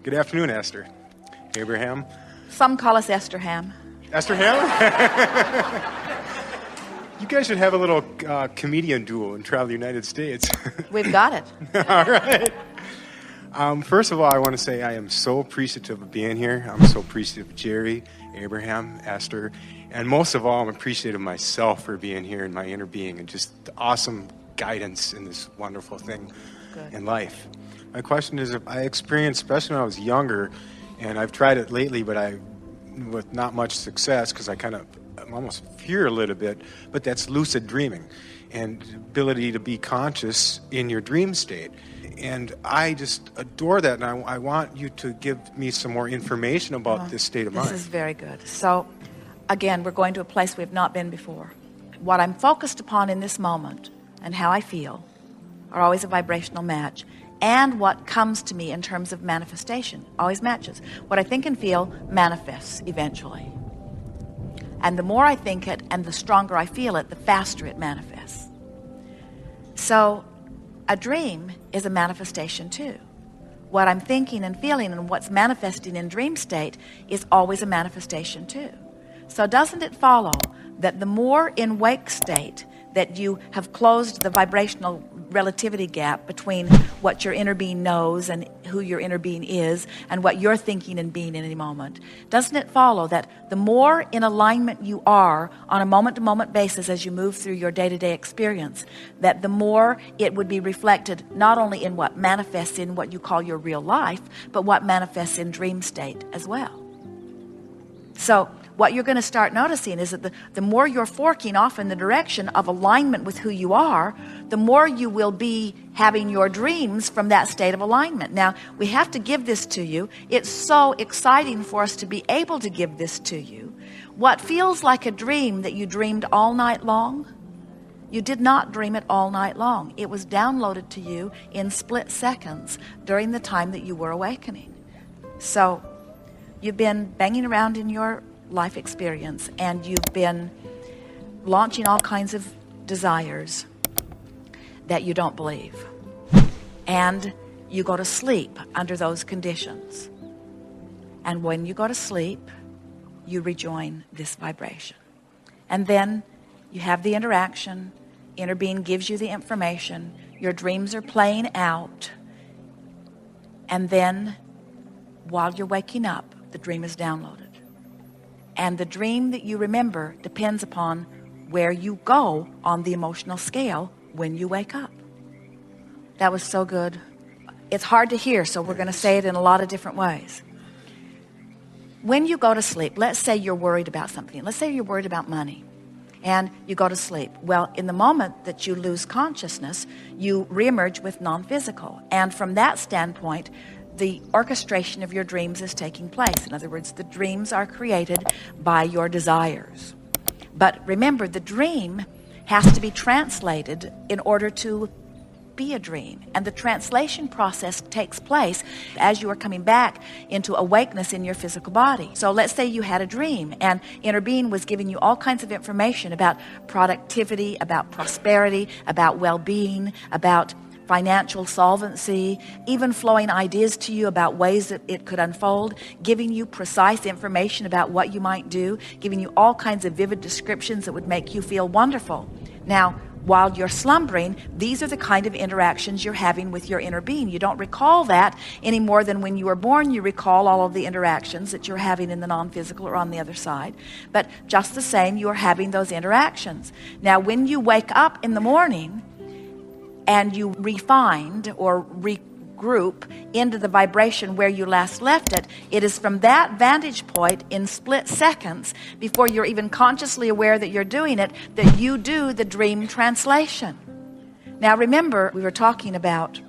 Good afternoon, Esther. Abraham. Some call us Esterham. Esterham? You guys should have a little comedian duo and travel the United States. We've got it. All right. First of all, I want to say I am so appreciative of being here. I'm so appreciative of Jerry, Abraham, Esther, and most of all, I'm appreciative of myself for being here in my inner being and just the awesome guidance in this wonderful thing in life. My question is, if I experienced, especially when I was younger, and I've tried it lately, but with not much success because I almost fear a little bit, but that's lucid dreaming and the ability to be conscious in your dream state. And I just adore that, and I want you to give me some more information about this state of mind. This is very good. So, again, we're going to a place we've not been before. What I'm focused upon in this moment and how I feel are always a vibrational match. And what comes to me in terms of manifestation always matches. What I think and feel manifests eventually. And the more I think it and the stronger I feel it, the faster it manifests. So a dream is a manifestation too. What I'm thinking and feeling and what's manifesting in dream state is always a manifestation too. So doesn't it follow that the more in wake state that you have closed the vibrational relativity gap between what your inner being knows and who your inner being is and what you're thinking and being in any moment, doesn't it follow that the more in alignment you are on a moment-to-moment basis as you move through your day-to-day experience, that the more it would be reflected not only in what manifests in what you call your real life, but what manifests in dream state as well? So what you're going to start noticing is that the more you're forking off in the direction of alignment with who you are, the more you will be having your dreams from that state of alignment. Now, we have to give this to you. It's so exciting for us to be able to give this to you. What feels like a dream that you dreamed all night long, you did not dream it all night long. It was downloaded to you in split seconds during the time that you were awakening. So you've been banging around in your life experience and you've been launching all kinds of desires that you don't believe, and you go to sleep under those conditions, and when you go to sleep you rejoin this vibration, and then you have the interaction. Inner being gives you the information, your dreams are playing out, and then while you're waking up the dream is downloaded. And the dream that you remember depends upon where you go on the emotional scale when you wake up. That was so good. It's hard to hear, so we're going to say it in a lot of different ways. When you go to sleep, let's say you're worried about something. Let's say you're worried about money and you go to sleep. Well, in the moment that you lose consciousness, you reemerge with non-physical. And from that standpoint, the orchestration of your dreams is taking place. In other words, the dreams are created by your desires. But remember, the dream has to be translated in order to be a dream. And the translation process takes place as you are coming back into awakeness in your physical body. So let's say you had a dream and inner being was giving you all kinds of information about productivity, about prosperity, about well-being, about financial solvency, even flowing ideas to you about ways that it could unfold, giving you precise information about what you might do, giving you all kinds of vivid descriptions that would make you feel wonderful. Now, while you're slumbering, these are the kind of interactions you're having with your inner being. You don't recall that any more than when you were born you recall all of the interactions that you're having in the non-physical or on the other side. But just the same, you are having those interactions. Now, when you wake up in the morning and you refined or regroup into the vibration where you last left it, it is from that vantage point in split seconds, before you're even consciously aware that you're doing it, that you do the dream translation. Now remember, we were talking about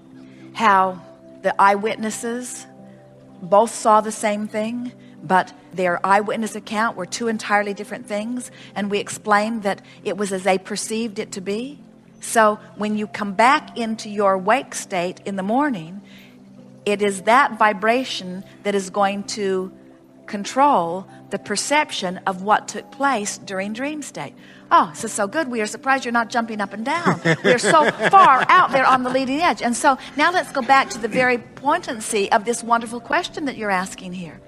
how the eyewitnesses both saw the same thing, but their eyewitness account were two entirely different things, and we explained that it was as they perceived it to be. So when you come back into your wake state in the morning, it is that vibration that is going to control the perception of what took place during dream state. Oh, this is so good. We are surprised you're not jumping up and down. We are so far out there on the leading edge. And so now let's go back to the very poignancy of this wonderful question that you're asking here.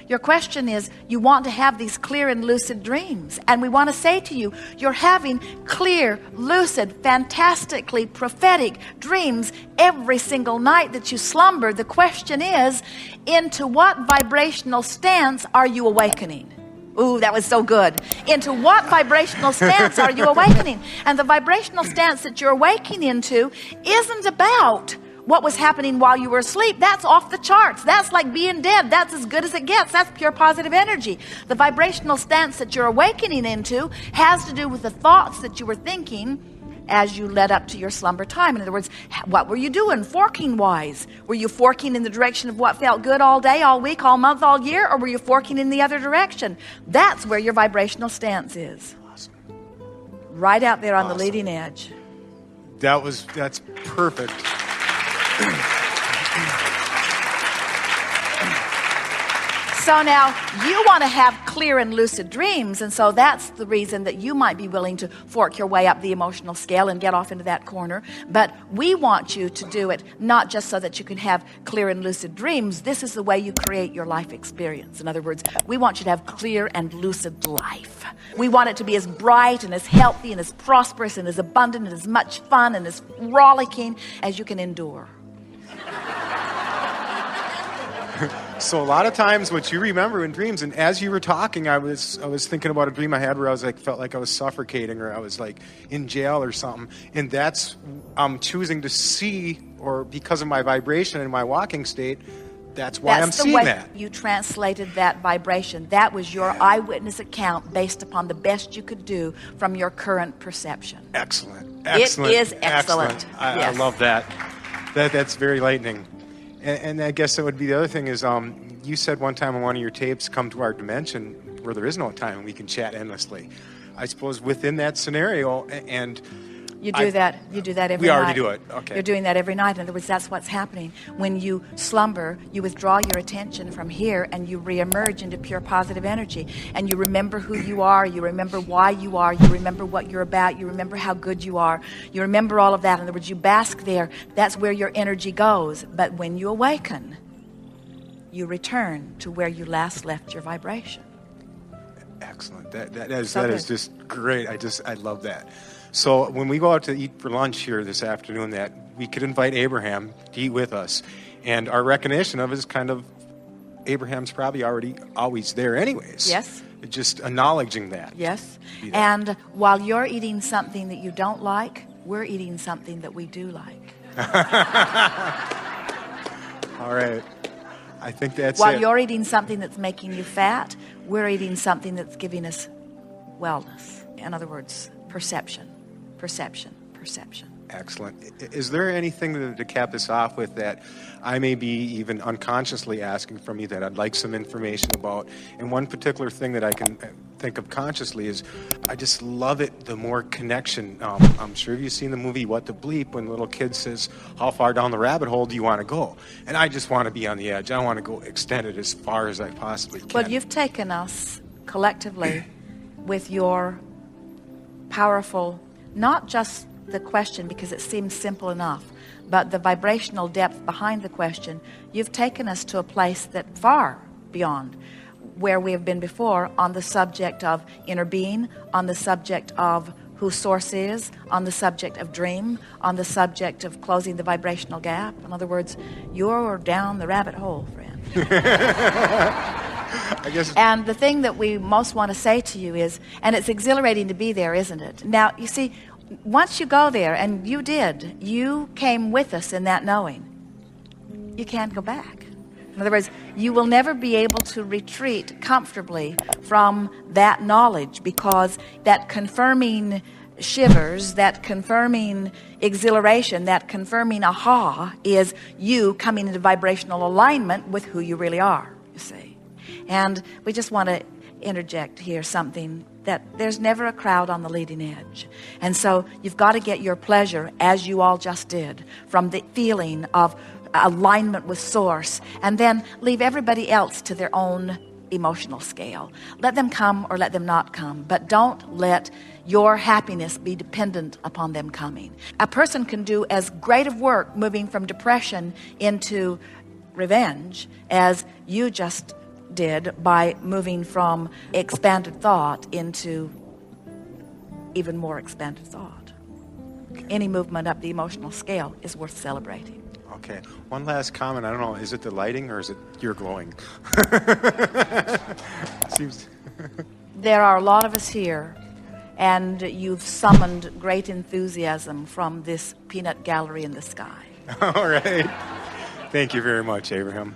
Your question is, you want to have these clear and lucid dreams. And we want to say to you, you're having clear, lucid, fantastically prophetic dreams every single night that you slumber. The question is, into what vibrational stance are you awakening? Ooh, that was so good. Into what vibrational stance are you awakening? And the vibrational stance that you're awakening into isn't about what was happening while you were asleep. That's off the charts. That's like being dead. That's as good as it gets. That's pure positive energy. The vibrational stance that you're awakening into has to do with the thoughts that you were thinking as you led up to your slumber time. In other words, what were you doing forking wise? Were you forking in the direction of what felt good all day, all week, all month, all year, or were you forking in the other direction? That's where your vibrational stance is. Awesome. Right out there on Awesome. the leading edge. That's perfect. So now you want to have clear and lucid dreams, and so that's the reason that you might be willing to fork your way up the emotional scale and get off into that corner. But we want you to do it not just so that you can have clear and lucid dreams. This is the way you create your life experience. In other words, we want you to have clear and lucid life. We want it to be as bright and as healthy and as prosperous and as abundant and as much fun and as rollicking as you can endure. So a lot of times what you remember in dreams, and as you were talking, I was thinking about a dream I had where I was like, felt like I was suffocating or I was like in jail or something. And that's, I'm choosing to see, or because of my vibration and my walking state, that's why I'm seeing that. That's the way you translated that vibration. That was your eyewitness account based upon the best you could do from your current perception. Excellent. It is excellent. I love that. That's very enlightening. And I guess that would be the other thing is, you said one time on one of your tapes, come to our dimension where there is no time and we can chat endlessly. I suppose within that scenario, and you do that every night. We already do it. Okay. You're doing that every night. In other words, that's what's happening. When you slumber, you withdraw your attention from here and you reemerge into pure positive energy. And you remember who you are. You remember why you are. You remember what you're about. You remember how good you are. You remember all of that. In other words, you bask there. That's where your energy goes. But when you awaken, you return to where you last left your vibration. Excellent. That is just great. I love that. So when we go out to eat for lunch here this afternoon, that we could invite Abraham to eat with us. And our recognition of it is kind of, Abraham's probably always there anyways. Yes. Just acknowledging that. Yes. And while you're eating something that you don't like, we're eating something that we do like. All right. I think that's While it. you're eating something that's making you fat, we're eating something that's giving us wellness. In other words, perception. Excellent. Is there anything to cap this off with that I may be even unconsciously asking from you that I'd like some information about? And one particular thing that I can think of consciously is I just love it, the more connection. I'm sure you've seen the movie What the Bleep when the little kid says, how far down the rabbit hole do you want to go? And I just want to be on the edge. I want to go extend it as far as I possibly can. Well, you've taken us collectively with your powerful, not just the question because it seems simple enough, but the vibrational depth behind the question. You've taken us to a place that far beyond where we have been before on the subject of inner being, on the subject of who source is, on the subject of dream, on the subject of closing the vibrational gap. In other words, you're down the rabbit hole, friend. I guess. And the thing that we most want to say to you is, and it's exhilarating to be there, isn't it? Now, you see, once you go there, and you did, you came with us in that knowing. You can't go back. In other words, you will never be able to retreat comfortably from that knowledge, because that confirming shivers, that confirming exhilaration, that confirming aha is you coming into vibrational alignment with who you really are, you see. And we just want to interject here something, that there's never a crowd on the leading edge. And so you've got to get your pleasure, as you all just did, from the feeling of alignment with source, and then leave everybody else to their own emotional scale. Let them come or let them not come, but don't let your happiness be dependent upon them coming. A person can do as great of work moving from depression into revenge as you just did by moving from expanded thought into even more expanded thought. Okay. Any movement up the emotional scale is worth celebrating. Okay. One last comment. I don't know. Is it the lighting or is it you're glowing? Seems. There are a lot of us here, and you've summoned great enthusiasm from this peanut gallery in the sky. All right. Thank you very much, Abraham.